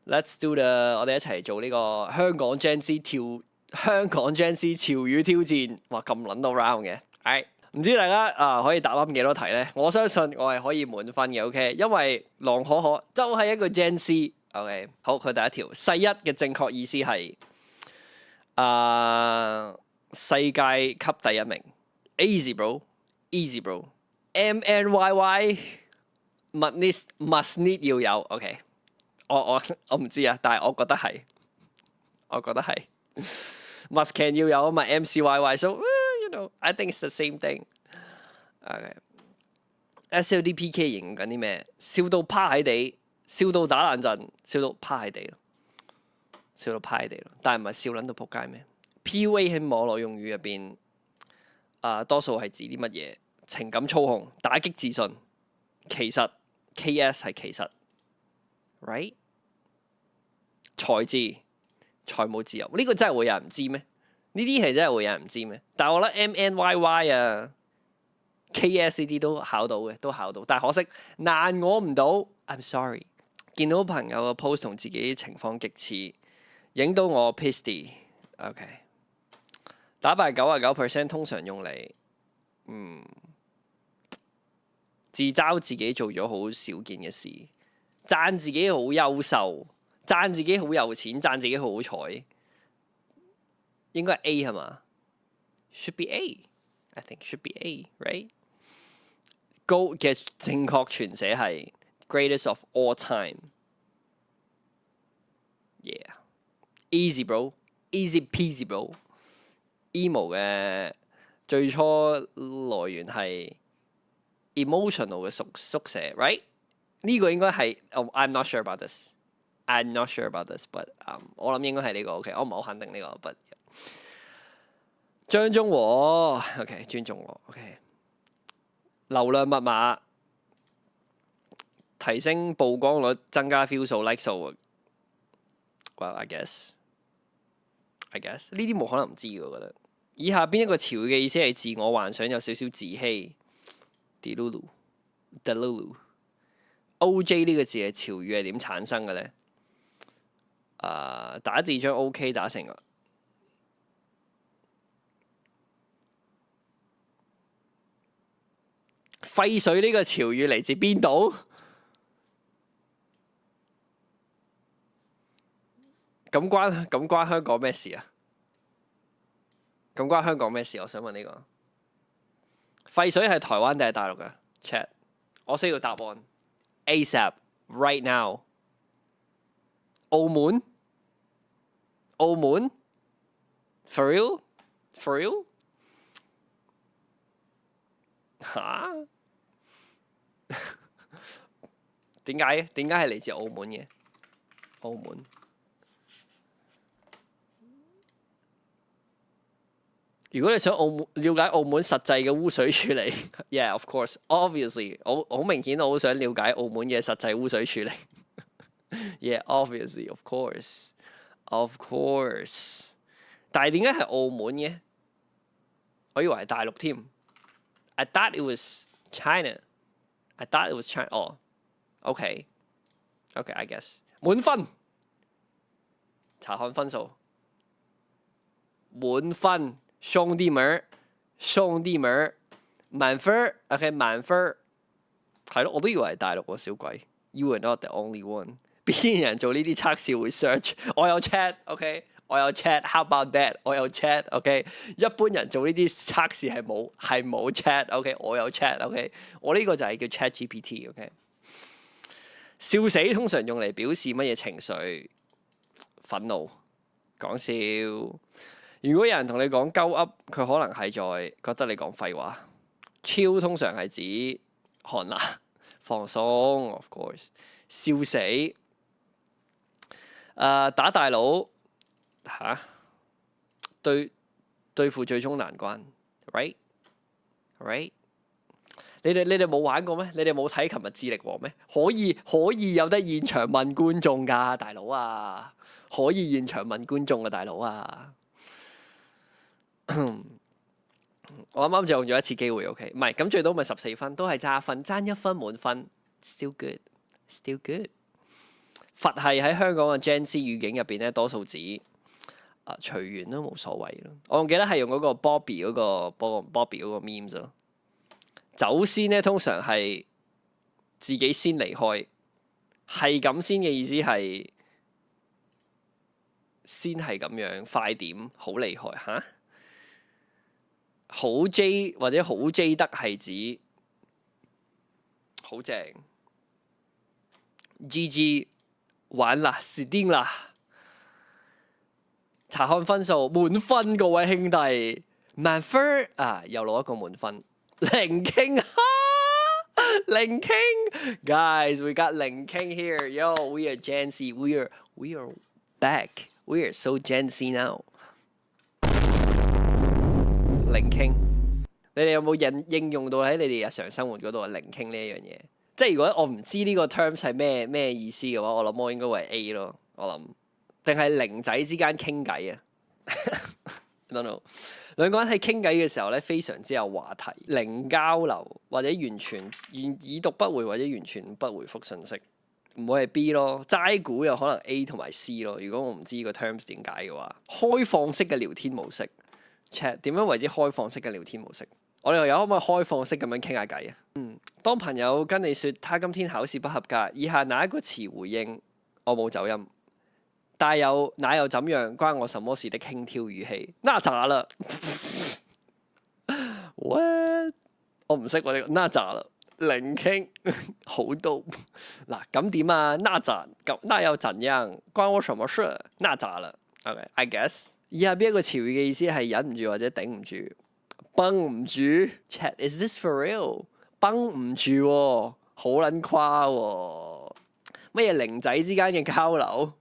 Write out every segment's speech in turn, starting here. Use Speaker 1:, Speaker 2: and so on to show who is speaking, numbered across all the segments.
Speaker 1: Let's do the 我哋一齊做呢個香港 Gen Z 潮語挑戰，哇咁撚到 round 嘅，Alright，唔知大家可以答啱幾多題咧？我相信我係可以滿分嘅，OK，因為狼可可就係一個 Gen Z，OK，好，佢第一條，世一嘅正確意思係世界級第一名，easy bro，easy bro，MNYY must need 要有，OK。我唔知啊，但係我覺得係 must can 要有啊嘛，MCYY，so you know I think it's the same thing。SLDPK 形容緊啲咩？笑到趴喺地，笑到打冷震，笑到趴喺地咯，但係唔係笑撚到仆街咩？PUA 喺網絡用語入邊多數係指啲乜嘢？情感操控、打擊自信，其實 KS 係其實 right。財智、財務自由呢個真係會有人唔知咩？呢啲係真係會有人唔知咩？但係我覺得 MNYY 啊、KS 呢啲都考到嘅，但係可惜難我唔到。I'm sorry。見到朋友嘅 post 同自己情況極似，影到我 pissed。OK， 打敗99%通常用嚟自嘲自己做咗好少見嘅事，讚自己好優秀。讚自己好有錢，讚自己好好彩，應該係 A 係嘛 ？Should be A，I think should be A，right？ 高嘅正確全寫係 greatest of all time。Yeah，easy bro，easy peasy bro。emo 嘅最初來源係 emotional 嘅縮寫 ，right？ 呢個應該係I'm not sure about this。I'm not sure about this, but 我諗應該係呢個 OK，我唔係好肯定呢個，but 張中和 OK， 尊重我 OK， 流量密碼提升曝光率，增加 view 數 like 數。Well, I guess 呢啲冇可能唔知嘅，我覺得。以下邊一個詞語嘅意思係自我幻想，有少少自欺。Delulu。OJ 呢個字嘅潮語係點產生嘅咧？打字將 OK 打成廢水呢個潮語嚟自邊度？咁關香港咩事啊？咁關香港咩事？我想問呢個廢水係台灣定係大陸㗎 ？Chat， 我需要答案 ASAP right now。澳門 For real？ 嚇？點解係嚟自澳門嘅？澳門如果你想了解澳門實際嘅污水處理，yeah of course obviously， 我好明顯我好想了解澳門嘅實際污水處理。Yeah, obviously, of course。但係點解係澳門嘅？我以為係大陸添。I thought it was China。哦，OK，I guess。滿分。查看分數。滿分，兄弟們，滿分。OK，滿分。係咯，我都以為係大陸喎，小鬼。You are not the only one。邊人做呢啲測試會 search？ 我有 chat，OK， 我有 chat。How about that？ 我有 chat，OK。一般人做呢啲測試係冇 chat，OK， 我有 chat，OK。我呢個就係叫 ChatGPT，OK。笑死通常用嚟表示乜嘢情緒？憤怒。講笑。如果有人同你講鳩噏，佢可能係在覺得你講廢話。超通常係指寒冷、放鬆 ，of course。笑死。打大佬嚇，對付最終難關 ，right？ 你哋冇玩過咩？你哋冇睇琴日智力王咩？可以有得現場問觀眾㗎，大佬啊！可以現場問觀眾嘅大佬啊！我啱啱就用咗一次機會 ，OK？ 唔係咁最多咪14分，都係爭一分滿分 ，still good。佛系喺香港嘅 Gen Z 語境入邊咧，多數指隨緣都冇所謂咯。我仲記得係用嗰個 Bobby 嗰個 memes 咯。走先咧，通常係自己先離開，係咁先嘅意思係先係咁樣，快點好厲害嚇。好 J 或者好 J 得係指好正。GG 玩啦，是癲啦！查看分數滿分，各位兄弟，滿分啊！又攞一個滿分。零傾啊！零傾 ，guys，we got 零傾 here，yo，we are Gen Z，we are back，we are so Gen Z now。零傾，你哋有冇應用到喺你哋日常生活嗰度啊？零傾呢一樣嘢，即係如果我唔知呢個 terms 係咩意思嘅話，我諗我應該會係 A 咯。我諗，定係零仔之間傾偈啊？I don't know。兩個人喺傾偈嘅時候咧，非常之有話題，零交流或者完全已讀不回或者完全不回覆信息，唔會係 B 咯。齋估有可能 A 同埋 C 咯。如果我唔知呢個 terms 點解嘅話，開放式嘅聊天模式 ，chat 點樣為之開放式嘅聊天模式？我哋又有可唔可以開放式咁樣傾下偈啊？當朋友跟你説他今天考試不合格，以下哪一個詞回應？我冇走音。但有那又怎樣？關我什麼事的輕佻語氣？那咋啦？What？ 我唔識喎呢個。那咋啦？零傾好到嗱咁點啊？那咋咁？那又怎樣？關我什麼事？那咋啦 ？OK，I guess。以下邊一個詞語嘅意思係忍唔住或者頂唔住，繃唔住。Chat，is this for real？ 繃唔住喎，好撚誇喎。乜嘢零仔之間嘅交流？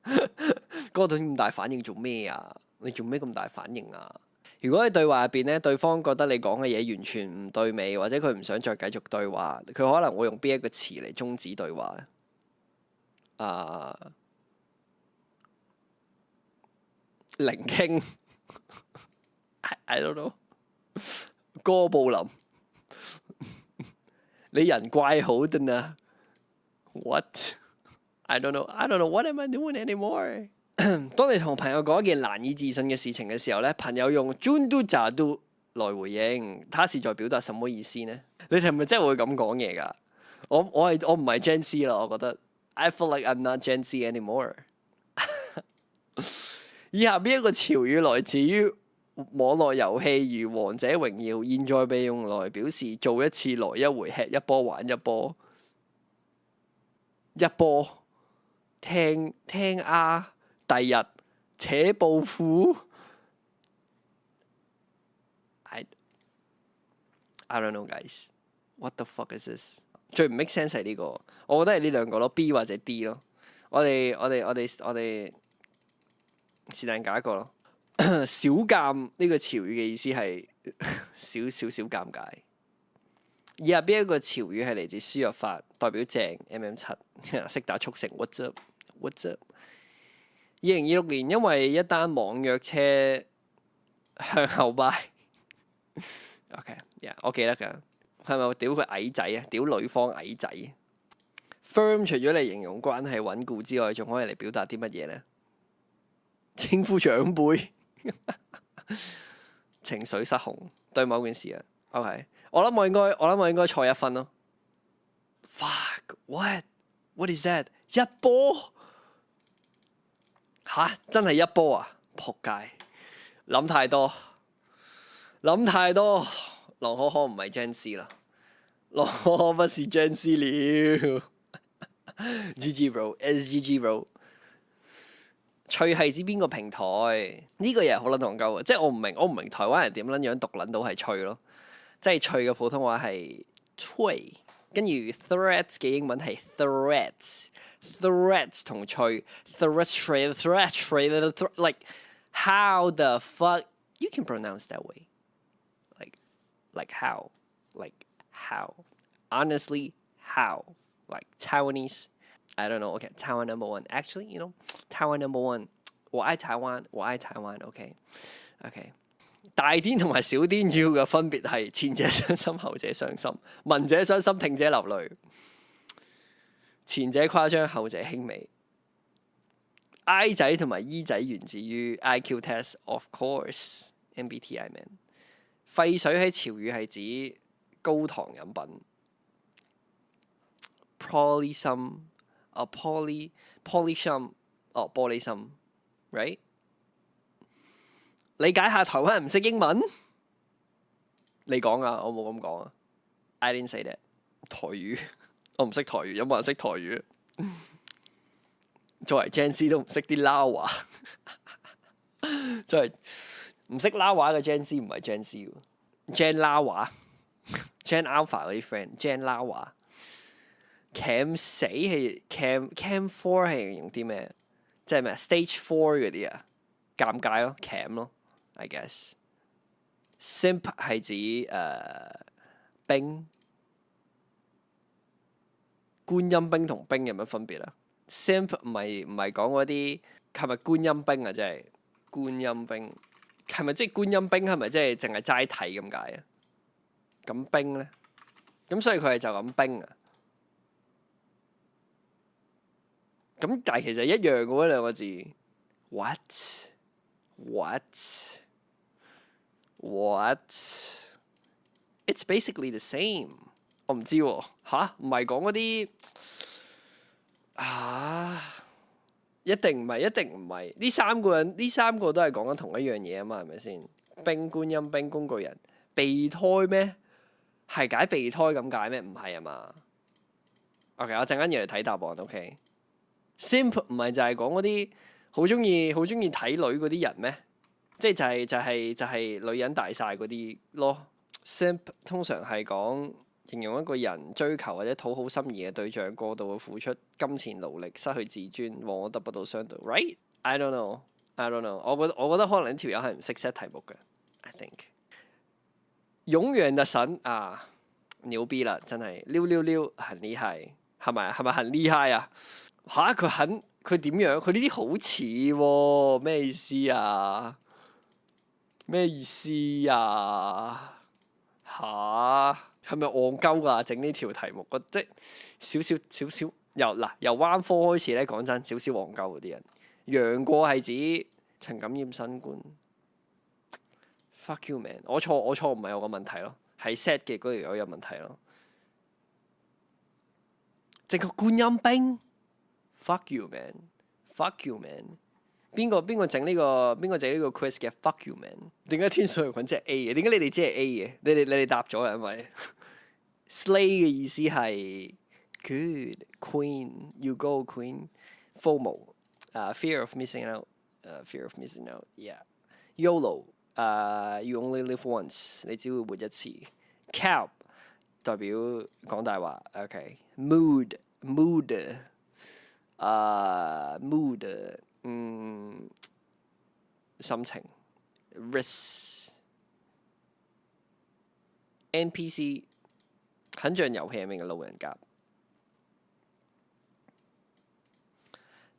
Speaker 1: 嗰個咁大反應做咩啊？你做咩咁大反應啊？如果喺對話入邊咧，對方覺得你講嘅嘢完全唔對味，或者佢唔想再繼續對話，佢可能會用邊一個詞嚟終止對話咧？零傾，I don't know。哥布林，你人怪好的呢 ？What？I don't know. What am I doing anymore？ 當你同朋友講一件難以置信嘅事情嘅時候咧，朋友用 Jundu Jadu 來回應，他是在表達什麼意思呢？你哋係咪真係會咁講嘢㗎？我唔係 Gen Z 啦，我覺得 I feel like I'm not Gen Z anymore 。以下邊一個潮語來自於網絡遊戲如《王者榮耀》，現在被用來表示做一次來一回，吃一波玩一波。一波聽啊，第日扯布褲。I don't know guys, what the fuck is this？ 最唔 make sense 係呢個，我覺得係呢兩個咯 ，B 或者 D 咯。我哋是但揀一個咯。小尷呢個潮語嘅意思係少尷尬。以下邊一個潮語係嚟自輸入法，代表正 MM7 識打速成 What's up？ 2026年因為一單網約車向後拜。OK，yeah， 我記得㗎，係咪屌佢矮仔啊？屌女方矮仔。Firm 除咗嚟形容關係穩固之外，仲可以嚟表達啲乜嘢咧？稱呼長輩。情緒失控對某件事啊。OK， 我諗我應該錯一分咯。Fuck what is that？ 一波吓？真係一波啊！仆街，諗太多。狼可可唔係 Gen Z 啦，狼可可不是 Gen Z 了。GG bro，SGG bro。趣係指邊個平台？呢個嘢好撚戇鳩嘅，即係我唔明台灣人點撚樣讀撚到係趣咯。即係趣嘅普通話係趣，跟住 threats 嘅英文係 threats 同趣 threats like how the fuck you can pronounce that way like how honestly how like Taiwanese I don't know. Okay, Taiwan number one. Actually, Taiwan number one. 我愛台灣。OK。大癲同埋小癲主要嘅分別係前者傷心，後者傷心。聞者傷心，聽者流淚。前者誇張，後者輕微。I 仔同埋 E 仔源自於 IQ test，of course。MBTI man。廢水喺潮語係指高糖飲品。玻璃心玻璃心，right？ 理解下台灣人唔識英文？你講啊，我冇咁講啊。I didn't say that。台語，我唔識台語，有冇人識台語？作為 Gen Z 都唔識啲撈話，作為唔識撈話嘅 Gen Z 唔係 Gen Z，Gen 撈話，Gen Alpha 嗰啲 friend，Gen 撈話。Cam 死係 Cam 4係用啲咩？即係咩 Stage 4嗰啲啊？尷尬咯 ，Cam 咯 ，I guess。Simp 係指冰，觀音冰同冰有乜分別啊？Simp 唔係講嗰啲係咪觀音冰啊？即係觀音冰係咪即係觀音冰係咪即係淨係齋睇咁解啊？咁冰咧？咁所以佢係就咁冰啊？咁但係其實一樣嘅喎兩個字。What? It's basically the same。我唔知喎，嚇唔係講嗰啲一定唔係。呢三個都係講緊同一樣嘢啊嘛，係咪先？冰觀音冰工具人備胎咩？係解備胎咁解咩？唔係啊嘛。OK， 我陣間要嚟睇答案。OK。Simp 唔係就係講嗰啲好中意睇女嗰啲人咩？即係就係女人大晒嗰啲咯。Simp 通常係講形容一個人追求或者討好心儀嘅對象過度嘅付出金錢勞力，失去自尊，往往得不到相對。Right? I don't know。我覺得可能呢條友係唔識 set 題目嘅。I think。永遠的神啊，牛逼啦！真係溜，很厲害，係咪很厲害啊？嚇佢點樣？佢呢啲好似喎，咩意思啊？嚇係咪戇鳩㗎？整呢條題目，即係少少由灣科開始咧，講真少少戇鳩嗰啲人。楊過係指曾感染新冠。Fuck you man！我錯唔係我個問題咯，係 set 嘅嗰條友有問題咯。正確觀音兵。Fuck you man！邊個整呢個 quiz 嘅 ？Fuck you man！點解天水圍菌只係 A 嘅？點解你哋只係 A 嘅？你哋答咗啊？因為 slay 嘅意思係 good queen you go queen FOMO fear of missing out yeah YOLO you only live once 你只會活一次 cap 代表講大話 OK mood心情 risk NPC 很像遊戲入面嘅路人甲。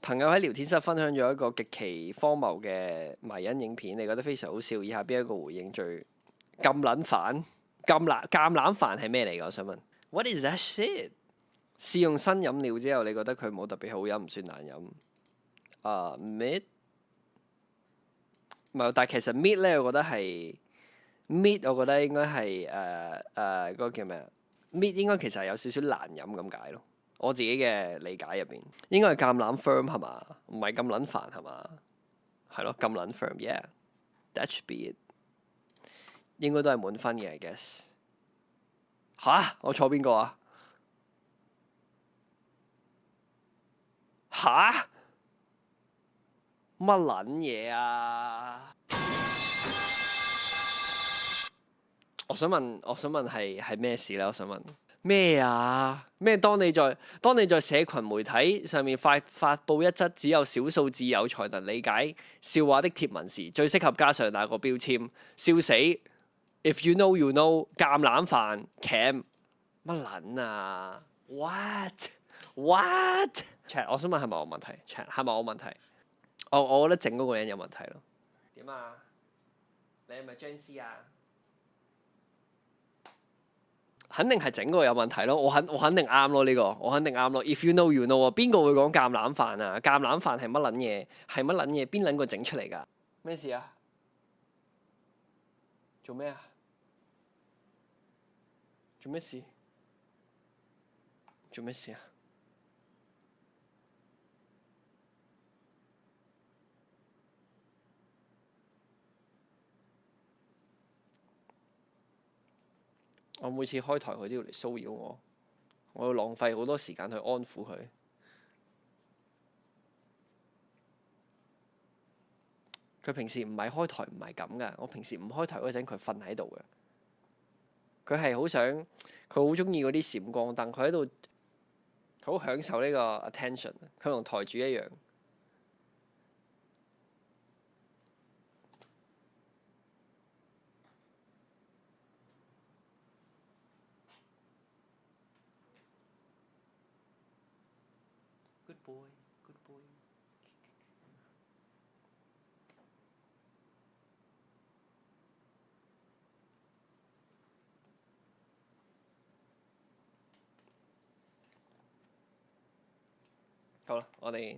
Speaker 1: 朋友喺聊天室分享咗一個極其荒謬嘅迷因影片，你覺得非常好笑。以下邊一個回應最咁撚煩？橄欖飯係咩嚟㗎？我想問 What is that shit？ 試用新飲料之後，你覺得佢冇特別好飲，唔算難飲。Mid 唔係，但係其實 mid 咧，我覺得係 mid，我覺得應該係嗰個叫咩啊 ？mid 應該其實係有少少難飲咁解咯。我自己嘅理解入邊，應該係橄欖 firm 係嘛？唔係咁撚煩係嘛？係咯，咁撚 firm，yeah，that should be it。應該都係滿分嘅，I guess。嚇！我錯邊個啊？嚇！乜撚嘢啊？我想問係咩事咧？我想問咩啊？咩？當你在社群媒體上面發佈一則只有少數摯友才能理解笑話的貼文時，最適合加上那個標籤？笑死 ！If you know you know， 橄欖飯 cam 乜撚啊 ？What？ Chat， 我想問係咪我問題 ？Chat 係咪我問題？我覺得整嗰個人有問題咯。點啊？你係咪張師啊？肯定係整嗰個有問題咯。我肯定啱咯，呢個我肯定啱咯。If you know you know 啊，邊個會講橄欖飯啊？橄欖飯係乜撚嘢？係乜撚嘢？邊撚個整出嚟㗎？咩事啊？做咩啊？做咩事？做咩事啊？我每次開台佢都要嚟騷擾我，我要浪費好多時間去安撫佢。佢平時唔係開台唔係咁噶，我平時唔開台嗰陣佢瞓喺度嘅。佢係好想，佢好中意嗰啲閃光燈，佢喺度好享受呢個 attention。佢同台主一樣。Good boy, good boy。好啦，我哋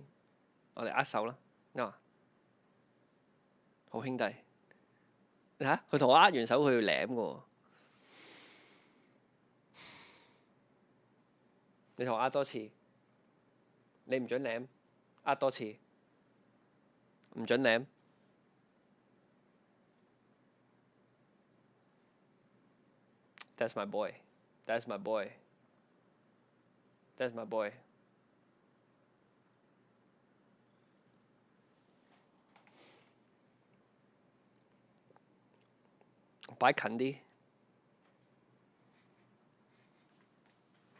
Speaker 1: 握手啦，啱啊，好兄弟。你睇下佢同我握完手，佢要舐嘅喎。你同我握多次，你唔准舐，握多次，唔准舐。That's my boy. That's my boy. That's my boy. 擺近啲，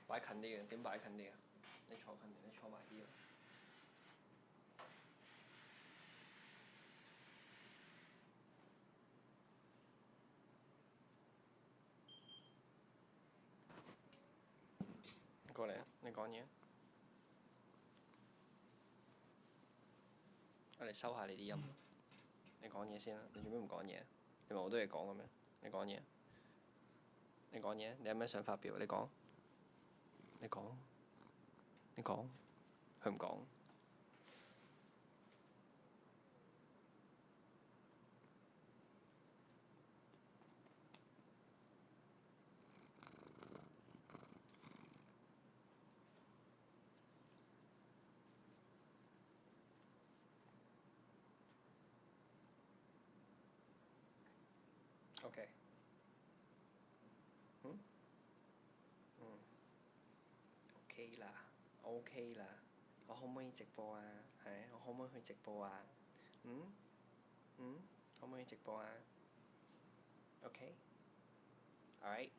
Speaker 1: 擺近啲嘅，點擺近啲啊？你坐近啲，你坐埋啲啊。過嚟啊！你講嘢。我哋收下你啲音。你講嘢先啦，你做咩唔講嘢？你話好多嘢講嘅咩？你講嘢。你講嘢，你有咩想發表？你講。你講。你講。佢唔講。OK。OK 啦，OK 啦。我可唔可以直播啊？係，我可唔可以去直播啊？可唔可以直播啊？OK。Alright。